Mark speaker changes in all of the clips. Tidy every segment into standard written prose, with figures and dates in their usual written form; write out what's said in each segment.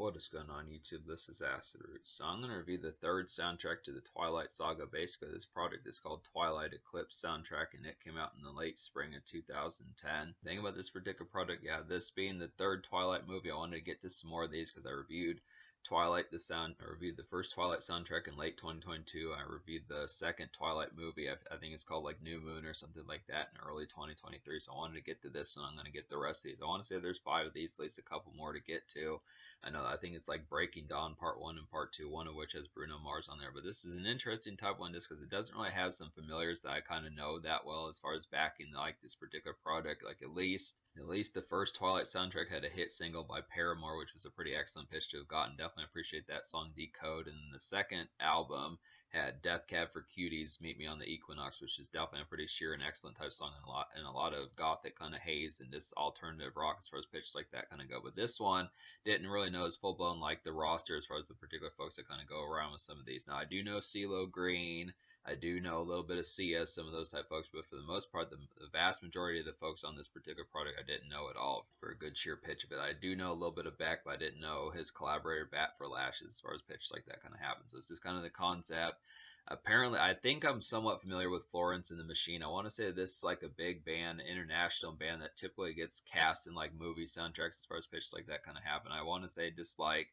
Speaker 1: What is going on YouTube? This is Acid Root. So I'm going to review the third soundtrack to the Twilight Saga. Basically, this product is called Twilight Eclipse soundtrack, and it came out in the late spring of 2010. The thing about this particular product, yeah, this being the third Twilight movie, I wanted to get to some more of these because I reviewed I reviewed the first Twilight soundtrack in late 2022. I reviewed the second Twilight movie. I think it's called like New Moon or something like that in early 2023. So I wanted to get to this one. I'm going to get the rest of these. I want to say there's 5 of these, at least a couple more to get to. I think it's like Breaking Dawn Part 1 and Part 2, one of which has Bruno Mars on there. But this is an interesting type one just because it doesn't really have some familiars that I kind of know that well as far as backing like this particular product. Like at least the first Twilight soundtrack had a hit single by Paramore, which was a pretty excellent pitch to have gotten. Definitely appreciate that song, Decode. And the second album had Death Cab for Cuties, Meet Me on the Equinox, which is definitely a pretty sheer and excellent type song, and a lot of gothic kind of haze and just alternative rock as far as pitches like that kind of go. But this one didn't really know as full blown like the roster as far as the particular folks that kind of go around with some of these. Now I do know CeeLo Green, I do know a little bit of Sia, some of those type folks, but for the most part, the vast majority of the folks on this particular product I didn't know at all for a good sheer pitch of it. I do know a little bit of Beck, but I didn't know his collaborator Bat for Lashes as far as pitches like that kind of happens. So it's just kind of the concept. Apparently, I think I'm somewhat familiar with Florence and the Machine. I want to say this is like a big band, international band that typically gets cast in like movie soundtracks as far as pitches like that kind of happen. I want to say just like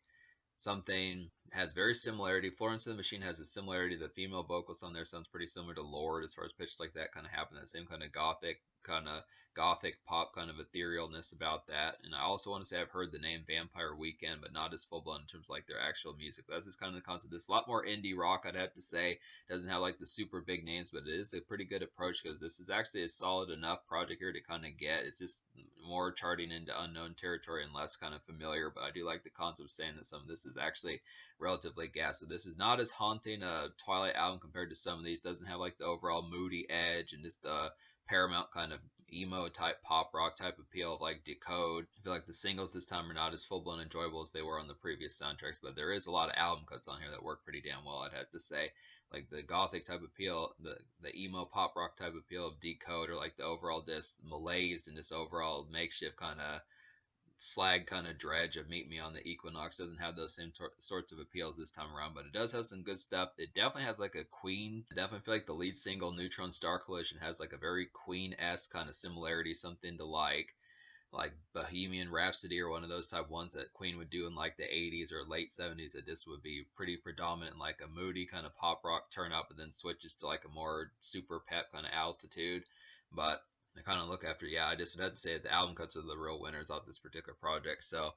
Speaker 1: something has very similarity. Florence and the Machine has a similarity. The female vocals on there sounds pretty similar to Lorde as far as pitches like that kind of happen. That same kind of gothic pop kind of etherealness about that. And I also want to say I've heard the name Vampire Weekend, but not as full blown in terms of like their actual music. But that's just kind of the concept. It's a lot more indie rock, I'd have to say. It doesn't have like the super big names, but it is a pretty good approach because this is actually a solid enough project here to kind of get. It's just more charting into unknown territory and less kind of familiar. But I do like the concept of saying that some of this is actually relatively gas. So this is not as haunting a Twilight album compared to some of these. Doesn't have like the overall moody edge and just the Paramount kind of emo type pop rock type appeal of like Decode. I feel like the singles this time are not as full blown enjoyable as they were on the previous soundtracks, but there is a lot of album cuts on here that work pretty damn well, I'd have to say. Like the gothic type appeal, the emo pop rock type appeal of Decode, or like the overall just malaise and this overall makeshift kind of slag kind of dredge of Meet Me on the Equinox doesn't have those same sorts of appeals this time around, but it does have some good stuff. It definitely has like a Queen. I definitely feel like the lead single Neutron Star Collision has like a very Queen-esque kind of similarity, something to like Bohemian Rhapsody or one of those type ones that Queen would do in like the 80s or late 70s, that this would be pretty predominant, like a moody kind of pop rock turn up and then switches to like a more super pep kind of altitude. But I kind of look after, yeah, I just would have to say that the album cuts are the real winners of this particular project. So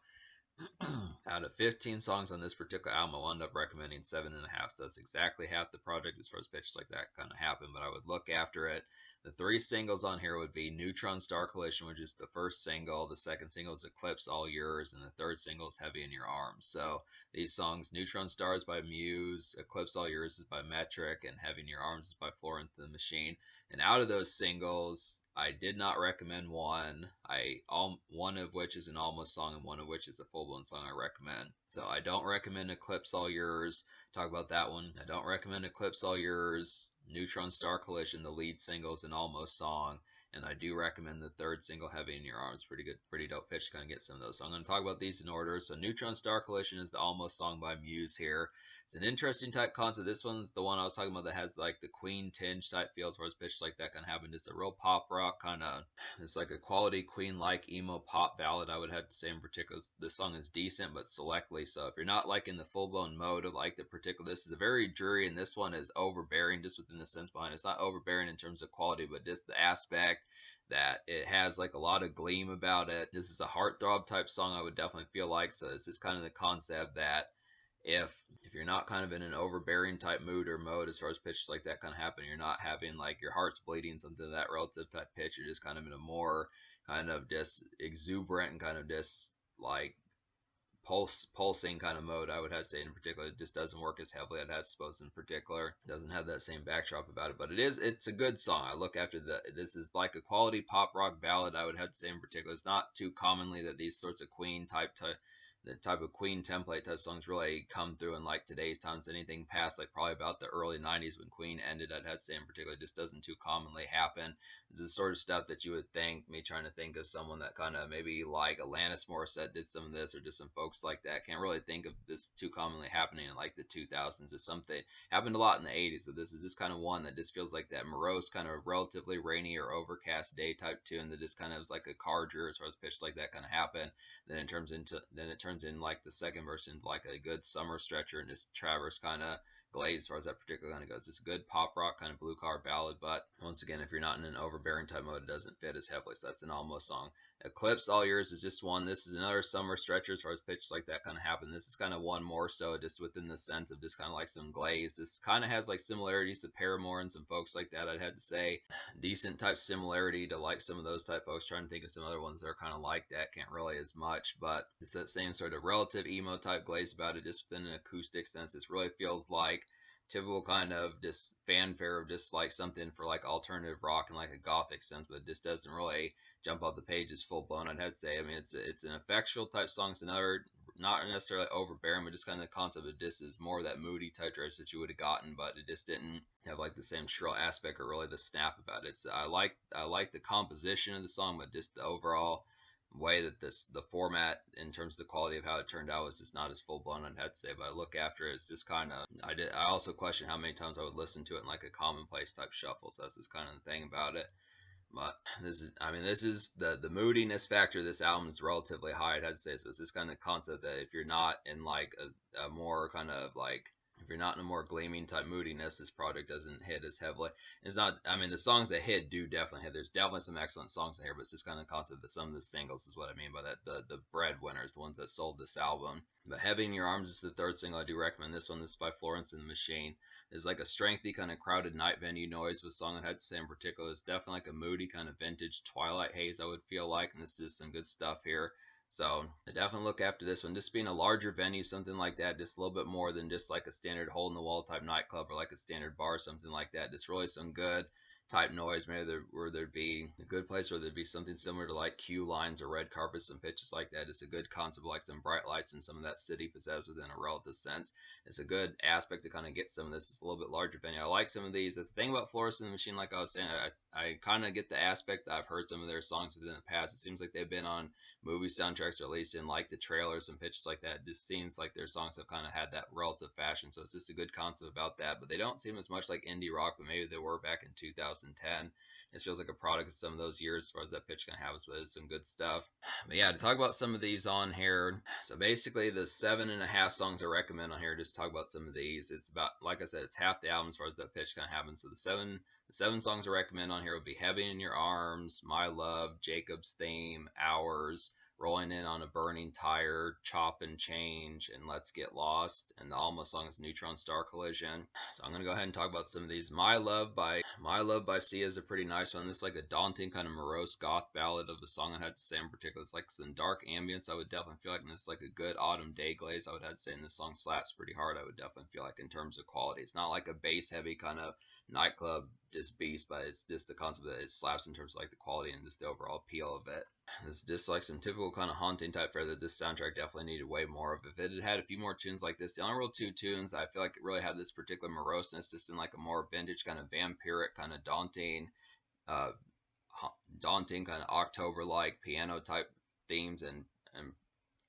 Speaker 1: out of 15 songs on this particular album, I wound up recommending 7.5. So that's exactly half the project as far as pitches like that kind of happen. But I would look after it. The 3 singles on here would be Neutron Star Collision, which is the first single. The second single is Eclipse, All Yours. And the third single is Heavy in Your Arms. So these songs, Neutron Star is by Muse, Eclipse, All Yours is by Metric, and Heavy in Your Arms is by Florence and the Machine. And out of those singles, I did not recommend one. One of which is an almost song and one of which is a full-blown song I recommend. So I don't recommend Eclipse All Yours. Talk about that one. I don't recommend Eclipse All Yours. Neutron Star Collision, the lead single, is an almost song. And I do recommend the third single, Heavy in Your Arms. Pretty good, pretty dope pitch to kind of get some of those. So I'm going to talk about these in order. So Neutron Star Collision is the almost song by Muse here. It's an interesting type concept. This one's the one I was talking about that has like the Queen tinge type feel as far as pitches like that kind of happen. Just a real pop rock kind of, it's like a quality Queen-like emo pop ballad, I would have to say in particular. This song is decent, but selectly so. If you're not like in the full-blown mode of like the particular, this is a very dreary, and this one is overbearing just within the sense behind it. It's not overbearing in terms of quality, but just the aspect that it has like a lot of gleam about it. This is a heartthrob type song, I would definitely feel like. So it's just kind of the concept that if you're not kind of in an overbearing type mood or mode as far as pitches like that kind of happen, you're not having like your heart's bleeding, something of that relative type pitch. You're just kind of in a more kind of just exuberant and kind of just like pulsing kind of mode, I would have to say in particular. It just doesn't work as heavily, I'd have to suppose, in particular. It doesn't have that same backdrop about it, but it's a good song. I look after this is like a quality pop rock ballad, I would have to say in particular. It's not too commonly that these sorts of Queen type the type of Queen template type songs really come through in like today's times. Anything past like probably about the early 90s when Queen ended, I'd have to say in particular, just doesn't too commonly happen. It's the sort of stuff that you would think, me trying to think of someone that kind of maybe like Alanis Morissette did some of this, or just some folks like that. Can't really think of this too commonly happening in like the 2000s. It's something happened a lot in the 80s, but this is just kind of one that just feels like that morose, kind of relatively rainy or overcast day type tune that just kind of is like a car drew as far as pitch like that kind of happen. Then it turns in like the second verse into like a good summer stretcher and just Traverse kind of glaze as far as that particular kind of goes. It's a good pop rock kind of blue car ballad, but once again, if you're not in an overbearing type mode, it doesn't fit as heavily. So that's an almost song. Eclipse All Yours is just one. This is another summer stretcher as far as pitches like that kind of happen. This is kind of one more so just within the sense of just kind of like some glaze. This kind of has like similarities to Paramore and some folks like that. I'd have to say decent type similarity to like some of those type folks. Trying to think of some other ones that are kind of like that. Can't really as much, but it's that same sort of relative emo type glaze about it, just within an acoustic sense. This really feels like typical kind of just fanfare of just like something for like alternative rock and like a gothic sense, but it just doesn't really jump off the pages full blown. I'd have to say, I mean, it's an effectual type song. It's another not necessarily overbearing, but just kind of the concept of this is more that moody type dredge that you would have gotten, but it just didn't have like the same shrill aspect or really the snap about it. So I like the composition of the song, but just the overall way that the format in terms of the quality of how it turned out was just not as full blown. I'd have to say, but I look after it, it's just kind of I also question how many times I would listen to it in like a commonplace type shuffle. So that's just kind of the thing about it. But this is the moodiness factor of this album is relatively high, I'd have to say. So it's this kind of concept that if you're not in like a more kind of like if you're not in a more gleaming type moodiness, this project doesn't hit as heavily. It's not. I mean, the songs that hit do definitely hit. There's definitely some excellent songs in here, but it's just kind of the concept that some of the singles is what I mean by that. The breadwinners, the ones that sold this album. But Heavy in Your Arms is the third single. I do recommend this one. This is by Florence and the Machine. It's like a strengthy kind of crowded night venue noise with a song I had to say in particular. It's definitely like a moody kind of vintage Twilight haze, I would feel like, and this is some good stuff here. So I definitely look after this one. Just being a larger venue, something like that, just a little bit more than just like a standard hole in the wall type nightclub or like a standard bar, something like that. Just really some good type noise. Maybe where there'd be a good place where there'd be something similar to like queue lines or red carpets, some pitches like that. It's a good concept, like some bright lights and some of that city possessed within a relative sense. It's a good aspect to kind of get some of this. It's a little bit larger venue. I like some of these. That's the thing about Florence and the Machine, like I was saying, I kind of get the aspect that I've heard some of their songs within the past. It seems like they've been on movie soundtracks or at least in like the trailers and pitches like that. It just seems like their songs have kind of had that relative fashion. So it's just a good concept about that. But they don't seem as much like indie rock, but maybe they were back in 2010. It feels like a product of some of those years as far as that pitch can have us, but it's some good stuff. But yeah, to talk about some of these on here. So basically the 7.5 songs I recommend on here, just talk about some of these. It's about, like I said, it's half the album as far as that pitch kind of happens. So the seven songs I recommend on here would be Heavy in Your Arms, My Love, Jacob's Theme, Hours, Rolling In on a Burning Tire, Chop and Change, and Let's Get Lost. And the almost song is Neutron Star Collision. So I'm gonna go ahead and talk about some of these. My Love by Sia is a pretty nice one. This is like a daunting kind of morose goth ballad of a song I had to say in particular. It's like some dark ambience. I would definitely feel like, and this is like a good autumn day glaze. I would have to say, and this song slaps pretty hard. I would definitely feel like in terms of quality. It's not like a bass heavy kind of nightclub just beast, but it's just the concept that it slaps in terms of like the quality and just the overall appeal of it. It's just like some typical kind of haunting type fare that this soundtrack definitely needed way more of. If it had had a few more tunes like this, the only real two tunes I feel like it really have this particular moroseness, just in like a more vintage kind of vampiric kind of uh, daunting kind of October-like piano type themes and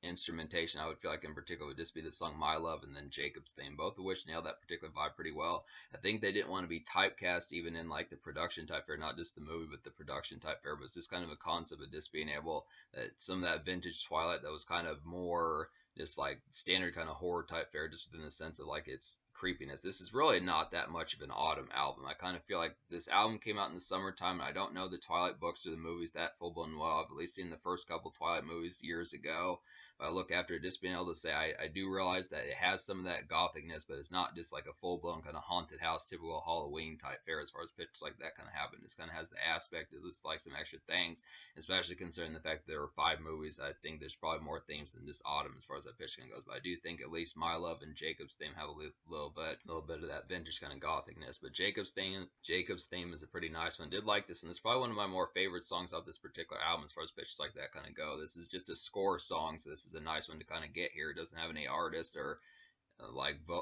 Speaker 1: instrumentation. I would feel like in particular would just be the song My Love and then Jacob's Theme, both of which nailed that particular vibe pretty well. I think they didn't want to be typecast even in like the production type fare, not just the movie but the production type fare, but it's just kind of a concept of just being able that some of that vintage Twilight that was kind of more just like standard kind of horror type fare, just within the sense of like its creepiness. This is really not that much of an autumn album. I kind of feel like this album came out in the summertime, and I don't know the Twilight books or the movies that full blown well. I've at least seen the first couple Twilight movies years ago. But I look after it, just being able to say I do realize that it has some of that gothicness, but it's not just like a full blown kind of haunted house, typical Halloween type fare as far as pictures like that kind of happen. It kind of has the aspect of just like some extra things, especially considering the fact that there were 5 movies. I think there's probably more themes than just autumn as far as that pitching goes. But I do think at least My Love and Jacob's Theme have a little a little bit of that vintage kind of gothicness. But Jacob's theme is a pretty nice one. Did like this one. It's probably one of my more favorite songs off this particular album as far as pitches like that kind of go. This is just a score song, so this is a nice one to kind of get here. It doesn't have any artists or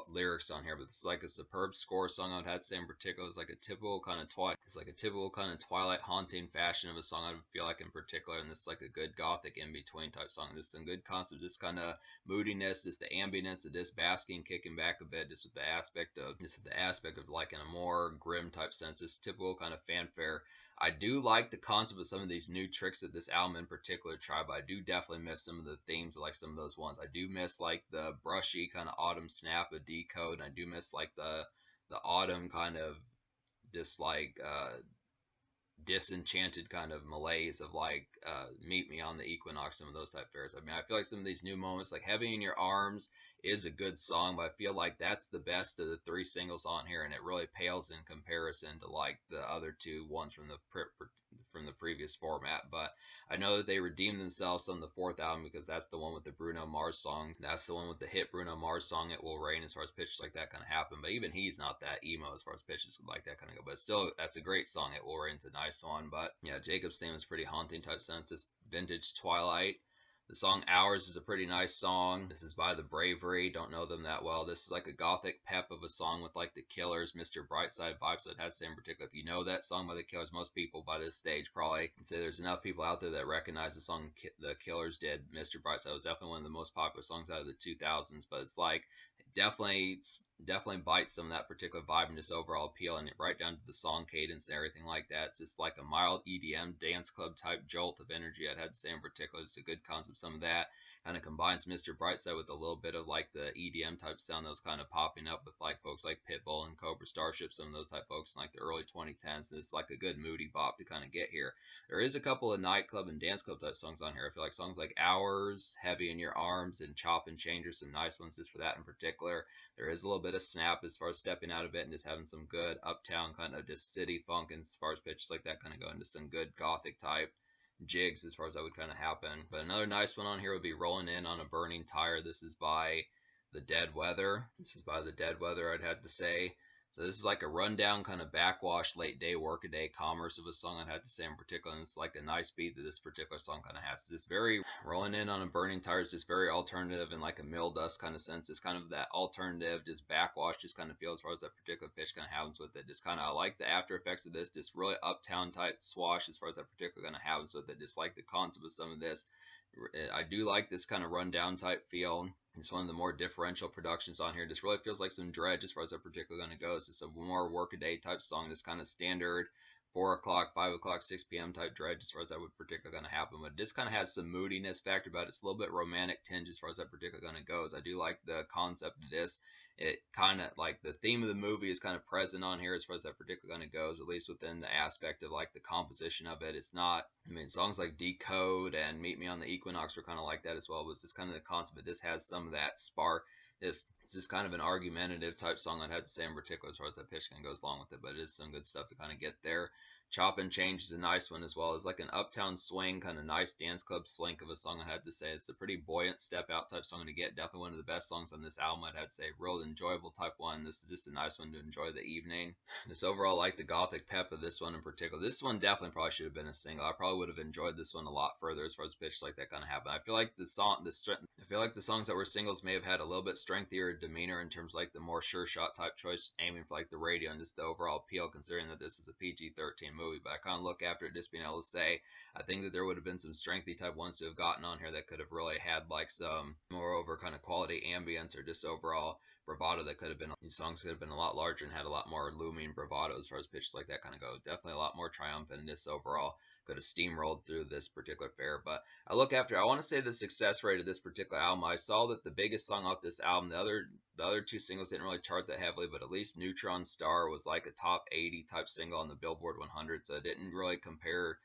Speaker 1: lyrics on here, but it's like a superb score song. I'd have to say in particular, it's like a typical kind of Twilight haunting fashion of a song. I feel like in particular, and this is like a good gothic in between type song. This is some good concept, this kind of moodiness, just the ambience of this basking, kicking back a bit, just with the aspect of like in a more grim type sense. This typical kind of fanfare. I do like the concept of some of these new tricks that this album in particular tried, but I do definitely miss some of the themes of like some of those ones. I do miss like the brushy kind of autumn snap of Decode, and I do miss like the autumn kind of just like disenchanted kind of malaise of like Meet Me on the Equinox, some of those type fairs. I mean, I feel like some of these new moments, like Heavy in Your Arms is a good song, but I feel like that's the best of the three singles on here, and it really pales in comparison to like the other two ones from the previous format. But I know that they redeemed themselves on the fourth album, because that's the one with the Bruno Mars song. That's the one with the hit Bruno Mars song, It Will Rain, as far as pitches like that kind of happen. But even he's not that emo as far as pitches like that kind of go. But still, that's a great song. It Will Rain's a nice one. But yeah, Jacob's theme is pretty haunting type sense. This vintage Twilight. The song Hours is a pretty nice song. This is by The Bravery. Don't know them that well. This is like a gothic pep of a song with like the Killers, Mr. Brightside vibes. So it has to say in particular, if you know that song by the Killers, most people by this stage probably can say there's enough people out there that recognize the song the Killers did. Mr. Brightside was definitely one of the most popular songs out of the 2000s, but it's like definitely bites some of that particular vibe and just overall appeal, and right down to the song cadence and everything like that. It's just like a mild EDM dance club type jolt of energy. I'd have to say in particular, it's a good concept. Some of that kind of combines Mr. Brightside with a little bit of like the EDM type sound that was kind of popping up with like folks like Pitbull and Cobra Starship, some of those type folks in like the early 2010s. And it's like a good moody bop to kind of get here. There is a couple of nightclub and dance club type songs on here. I feel like songs like Hours, Heavy in Your Arms, and Chop and Change are some nice ones just for that in particular. There is a little bit of snap as far as stepping out of it and just having some good uptown kind of just city funk, and as far as pitches like that kind of go into some good gothic type jigs as far as that would kind of happen. But another nice one on here would be Rolling In on a Burning Tire. This is by The Dead Weather. I'd have to say. So this is like a rundown kind of backwash late day workaday commerce of a song, I'd have to say in particular. And it's like a nice beat that this particular song kind of has. This very Rolling In on a Burning Tire is just very alternative in like a mill dust kind of sense. It's kind of that alternative, just backwash, just kind of feels as far as that particular pitch kind of happens with it. Just kind of, I like the after effects of this, just really uptown type swash as far as that particular kind of happens with it. Just like the concept of some of this. I do like this kind of rundown type feel. It's one of the more differential productions on here. Just really feels like some dredge as far as that particular going to go. It's just a more workaday type song. Just kind of standard 4 o'clock, 5 o'clock, 6 p.m. type dredge as far as that would particularly going to happen. But this kind of has some moodiness factor about it. It's a little bit romantic tinge as far as that particular going to goes. I do like the concept of this. It kind of like the theme of the movie is kind of present on here as far as that particular going to goes, at least within the aspect of like the composition of it. It's not, I mean, songs like Decode and Meet Me on the Equinox were kind of like that as well, but it's just kind of the concept. But this has some of that spark. It's just kind of an argumentative type song, I'd have to say in particular as far as that pitch kind of goes along with it, but it is some good stuff to kind of get there. Chop and Change is a nice one as well. It's like an uptown swing, kind of nice dance club slink of a song, I'd have to say. It's a pretty buoyant step out type song to get. Definitely one of the best songs on this album, I'd have to say. Real enjoyable type one. This is just a nice one to enjoy the evening. This overall, like the gothic pep of this one in particular. This one definitely probably should have been a single. I probably would have enjoyed this one a lot further as far as pitch like that kind of happen. I feel like the songs that were singles may have had a little bit strengthier demeanor in terms of like the more sure shot type choice, aiming for like the radio and just the overall appeal, considering that this is a PG-13 movie. But I kind of look after it just being able to say, I think that there would have been some strengthy type ones to have gotten on here that could have really had like some moreover kind of quality ambience or just overall bravado that could have been, these songs could have been a lot larger and had a lot more looming bravado as far as pitches like that kind of go. Definitely a lot more triumphant in this overall. Could have steamrolled through this particular fair. But I want to say the success rate of this particular album. I saw that the biggest song off this album, the other two singles didn't really chart that heavily, but at least Neutron Star was like a top 80 type single on the Billboard 100, so it didn't really compared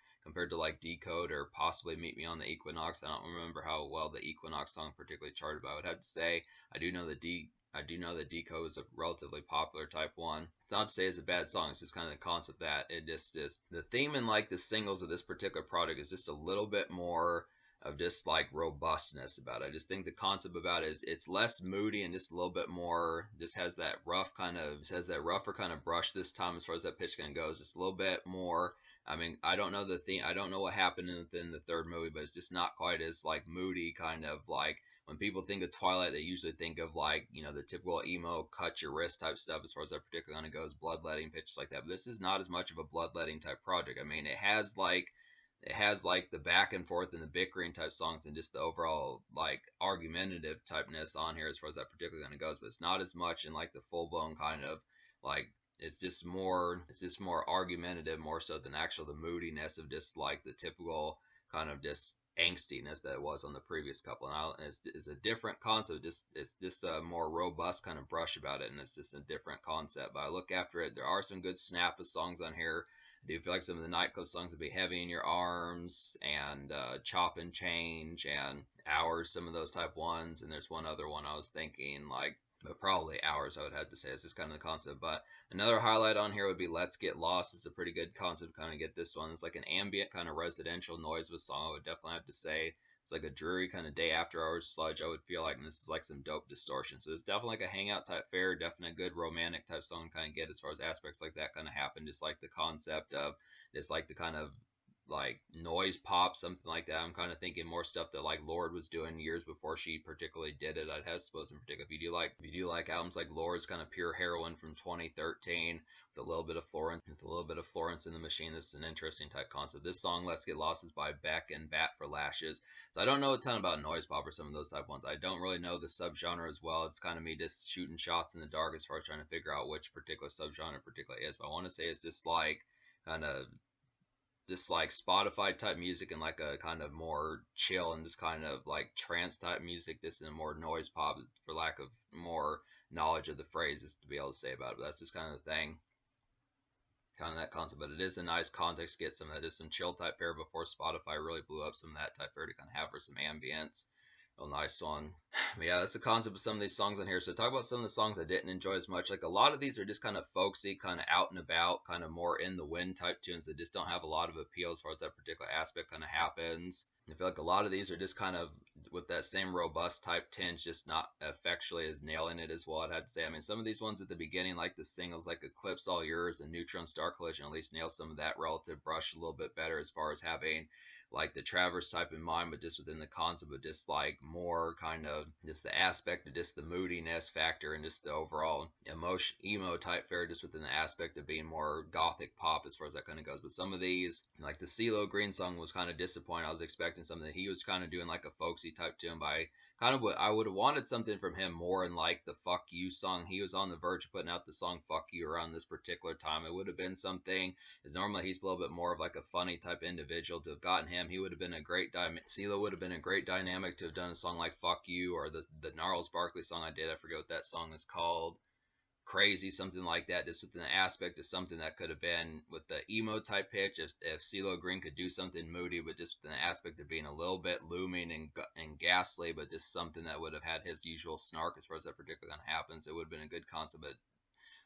Speaker 1: to like Decode or possibly Meet Me on the Equinox. I don't remember how well the Equinox song particularly charted, but I would have to say I do know that Decode is a relatively popular type one. It's not to say it's a bad song, it's just kind of the concept that it just is. The theme in like the singles of this particular product is just a little bit more of just like robustness about it. I just think the concept about it is it's less moody and just a little bit more, just has that rough kind of, just has that rougher kind of brush this time as far as that pitch kind of goes. Just a little bit more. I mean, I don't know the theme, I don't know what happened in the third movie, but it's just not quite as like moody kind of like when people think of Twilight, they usually think of like, you know, the typical emo cut your wrist type stuff as far as that particular kind of goes, bloodletting pitches like that. But this is not as much of a bloodletting type project. I mean, it has like the back and forth and the bickering type songs and just the overall like argumentative typeness on here as far as that particular kind of goes, but it's not as much in like the full blown kind of like it's just more argumentative more so than actual the moodiness of just like the typical kind of just angstiness that it was on the previous couple. And it's a different concept. It's just a more robust kind of brush about it, and it's just a different concept. But I look after it. There are some good snap of songs on here. I do feel like some of the nightclub songs would be Heavy in Your Arms and Chop and Change and Hours, some of those type ones. And there's one other one I was thinking like, but probably Hours I would have to say. It's just kind of the concept. But another highlight on here would be Let's Get Lost. It's a pretty good concept to kind of get this one. It's like an ambient kind of residential noise of a song, I would definitely have to say. It's like a dreary kind of day after hours sludge, I would feel like, and this is like some dope distortion. So it's definitely like a hangout type fare, definitely a good romantic type song kind of get as far as aspects like that kind of happen. Just like the concept of, just like the kind of like noise pop, something like that. I'm kind of thinking more stuff that like Lorde was doing years before she particularly did it. I'd have suppose in particular if you do like albums like Lorde's kind of pure heroin from 2013 with a little bit of Florence in the Machine. This is an interesting type concept. This song Let's Get Lost is by Beck and Bat for Lashes. So I don't know a ton about noise pop or some of those type ones. I don't really know the subgenre as well. It's kind of me just shooting shots in the dark as far as trying to figure out which particular subgenre particularly is. But I want to say it's just like kind of just like Spotify type music and like a kind of more chill and just kind of like trance type music, just in a more noise pop for lack of more knowledge of the phrases to be able to say about it. But that's just kind of the thing, kind of that concept. But it is a nice context to get some of that, just some chill type fare before Spotify really blew up some of that type fare to kind of have for some ambience. Real nice one. But yeah, that's the concept of some of these songs on here. So talk about some of the songs I didn't enjoy as much. Like a lot of these are just kind of folksy, kind of out and about, kind of more in the wind type tunes that just don't have a lot of appeal as far as that particular aspect kind of happens. I feel like a lot of these are just kind of with that same robust type tinge, just not effectually as nailing it as well, I'd have to say. I mean, some of these ones at the beginning, like the singles like Eclipse All Yours and Neutron Star Collision, at least nail some of that relative brush a little bit better as far as having like the Traverse type in mind, but just within the concept of just like more kind of just the aspect of just the moodiness factor and just the overall emotion emo type fare, just within the aspect of being more gothic pop as far as that kind of goes. But some of these, like the CeeLo Green song, was kind of disappointing. I was expecting something that he was kind of doing like a folksy type tune by kind of what I would have wanted something from him more in like the Fuck You song. He was on the verge of putting out the song Fuck You around this particular time. It would have been something, because normally he's a little bit more of like a funny type individual. To have gotten him, he would have been a great CeeLo would have been a great dynamic to have done a song like Fuck You, or the Gnarls Barkley song I did. I forget what that song is called. Crazy, something like that, just with an aspect of something that could have been with the emo type pitch. If CeeLo Green could do something moody, but just with an aspect of being a little bit looming and ghastly, but just something that would have had his usual snark as far as that particular kind of happens, it would have been a good concept. But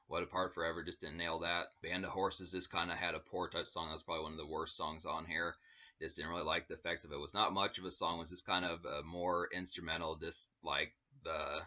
Speaker 1: What Apart Forever just didn't nail that. Band of Horses just kind of had a poor touch song. That's probably one of the worst songs on here. Just didn't really like the effects of it. It was not much of a song. It was just kind of a more instrumental, just like the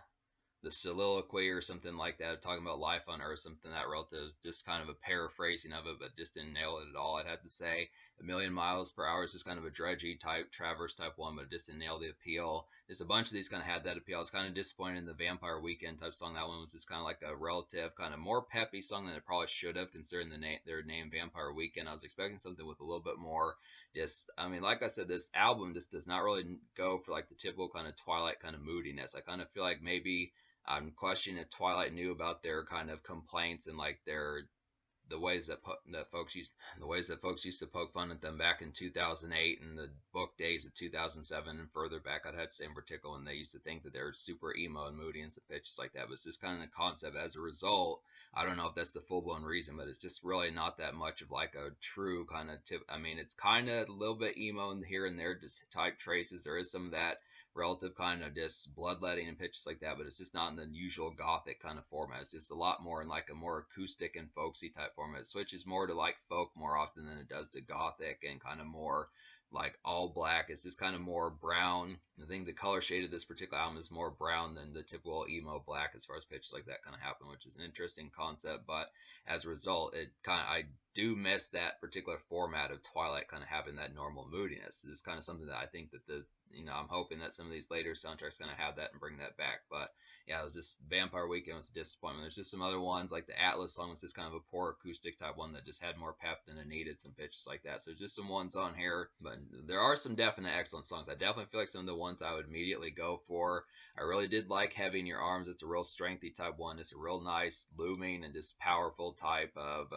Speaker 1: soliloquy or something like that, talking about life on Earth, something that relative, just kind of a paraphrasing of it, but just didn't nail it at all, I'd have to say. A Million Miles Per Hour is just kind of a drudgy type, Traverse type one, but it just didn't nail the appeal. Just a bunch of these kind of had that appeal. I was kind of disappointed in the Vampire Weekend type song. That one was just kind of like a relative, kind of more peppy song than it probably should have, considering their name Vampire Weekend. I was expecting something with a little bit more. Just, I mean, like I said, this album just does not really go for like the typical kind of Twilight kind of moodiness. I kind of feel like maybe I'm questioning if Twilight knew about their kind of complaints and like the ways that folks used to poke fun at them back in 2008 and the book days of 2007 and further back. I'd have to say in particular when they used to think that they're super emo and moody and some pitches like that. But it's just kind of the concept. As a result, I don't know if that's the full blown reason, but it's just really not that much of like a true kind of tip. I mean, it's kind of a little bit emo in here and there, just type traces. There is some of that relative kind of just bloodletting and pitches like that, but it's just not in the usual gothic kind of format. It's just a lot more in like a more acoustic and folksy type format. It switches more to like folk more often than it does to gothic and kind of more like all black. It's just kind of more brown. I think the color shade of this particular album is more brown than the typical emo black as far as pitches like that kind of happen, which is an interesting concept. But as a result, it kind of, I do miss that particular format of Twilight kind of having that normal moodiness. It's kind of something that I think that I'm hoping that some of these later soundtracks kind of have that and bring that back. But yeah, it was just Vampire Weekend was a disappointment. There's just some other ones like the Atlas song was just kind of a poor acoustic type one that just had more pep than it needed, some pitches like that. So there's just some ones on here, but there are some definite excellent songs. I definitely feel like some of the ones I would immediately go for. I really did like Heavy in Your Arms. It's a real strengthy type one. It's a real nice looming and just powerful type of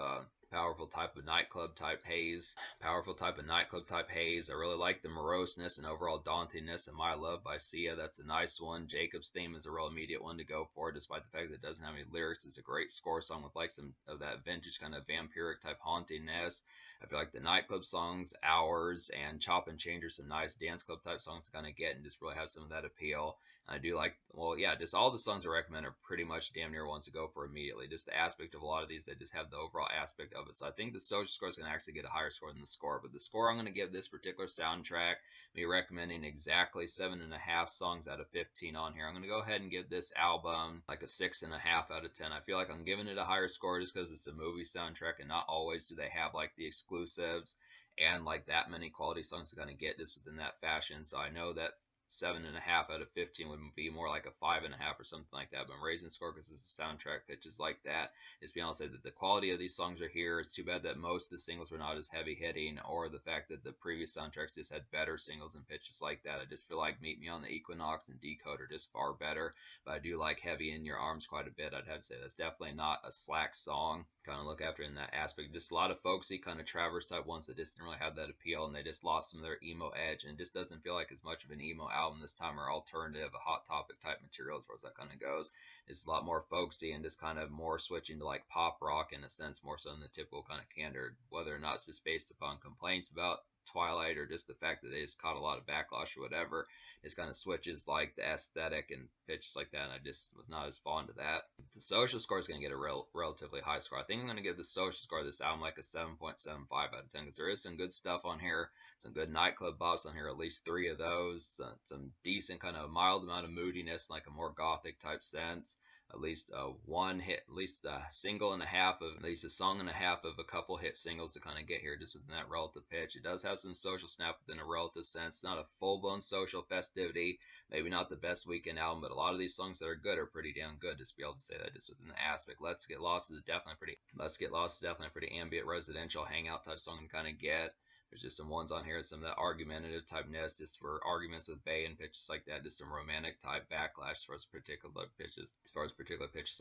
Speaker 1: nightclub type haze. Powerful type of nightclub type haze. I really like the moroseness and overall dauntingness of My Love by Sia. That's a nice one. Jacob's Theme is a real immediate one to go for, despite the fact that it doesn't have any lyrics. It's a great score song with like some of that vintage kind of vampiric type hauntingness. I feel like the nightclub songs, Hours and Chop and Change, are some nice dance club type songs to kind of get and just really have some of that appeal. I do like, well, yeah, just all the songs I recommend are pretty much damn near ones to go for immediately. Just the aspect of a lot of these, they just have the overall aspect of it. So I think the social score is going to actually get a higher score than the score. But the score I'm going to give this particular soundtrack, me recommending exactly 7.5 songs out of 15 on here. I'm going to go ahead and give this album like a 6.5 out of 10. I feel like I'm giving it a higher score just because it's a movie soundtrack, and not always do they have like the exclusives and like that many quality songs to kind of get just within that fashion. So I know that 7.5 out of 15 would be more like a 5.5 or something like that. But I'm raising score because it's a soundtrack pitches like that. Just being able to say that the quality of these songs are here. It's too bad that most of the singles were not as heavy hitting, or the fact that the previous soundtracks just had better singles and pitches like that. I just feel like Meet Me on the Equinox and Decode are just far better. But I do like Heavy in Your Arms quite a bit. I'd have to say that's definitely not a slack song. Kind of look after in that aspect. Just a lot of folksy kind of Traverse type ones that just didn't really have that appeal, and they just lost some of their emo edge, and it just doesn't feel like as much of an emo album this time, or alternative, a hot topic type material as far as that kind of goes. It's a lot more folksy and just kind of more switching to like pop rock in a sense, more so than the typical kind of candor, whether or not it's just based upon complaints about Twilight or just the fact that they just caught a lot of backlash or whatever. It kind of switches like the aesthetic and pitches like that, and I just was not as fond of that. The social score is going to get a relatively high score. I think I'm going to give the social score of this album like a 7.75 out of 10, because there is some good stuff on here, some good nightclub bops on here, at least 3 of those, some decent kind of mild amount of moodiness, like a more gothic type sense. At least one hit, at least a single and a half of, at least a song and a half of a couple hit singles to kind of get here just within that relative pitch. It does have some social snap within a relative sense. Not a full-blown social festivity, maybe not the best weekend album, but a lot of these songs that are good are pretty damn good. Just to be able to say that just within the aspect. Let's Get Lost is definitely a pretty ambient residential hangout type song to kind of get. There's just some ones on here, some of that argumentative typeness, just for arguments with Bay and pitches like that, just some romantic type backlash as far as particular pitches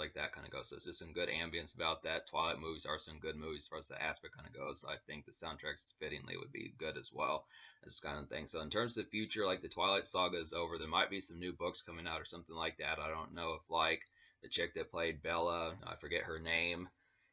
Speaker 1: like that kind of goes. So it's just some good ambience about that. Twilight movies are some good movies as far as the aspect kind of goes. So I think the soundtracks fittingly would be good as well. This kind of thing. So in terms of the future, like the Twilight saga is over. There might be some new books coming out or something like that. I don't know if like the chick that played Bella, I forget her name.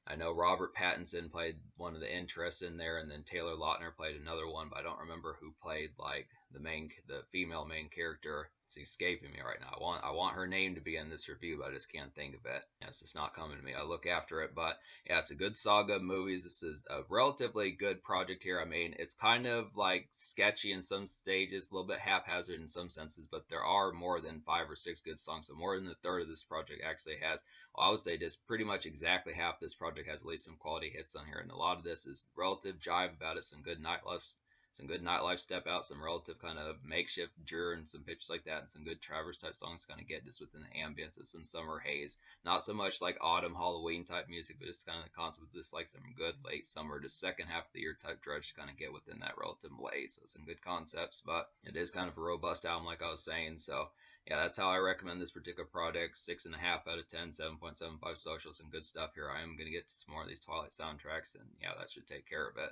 Speaker 1: I know Robert Pattinson played one of the interests in there, and then Taylor Lautner played another one, but I don't remember who played like the female main character. It's escaping me right now. I want her name to be in this review, but I just can't think of it. Yeah, it's just not coming to me. I look after it, but yeah, it's a good saga of movies. This is a relatively good project here. I mean, it's kind of like sketchy in some stages, a little bit haphazard in some senses, but there are more than 5 or 6 good songs. So more than a third of this project actually has, well, I would say just pretty much exactly half this project has at least some quality hits on here, and a lot of this is relative jive about it, some good nightlife step out, some relative kind of makeshift jur and some pitches like that, and some good Traverse type songs kind of get just within the ambience of some summer haze. Not so much like autumn Halloween type music, but just kind of the concept of this, like some good late summer to second half of the year type drudge to kind of get within that relative malaise. So some good concepts, but it is kind of a robust album like I was saying. So yeah, that's how I recommend this particular product. 6.5 out of 10, 7.75 social. Some good stuff here. I am going to get to some more of these Twilight soundtracks, and yeah, that should take care of it.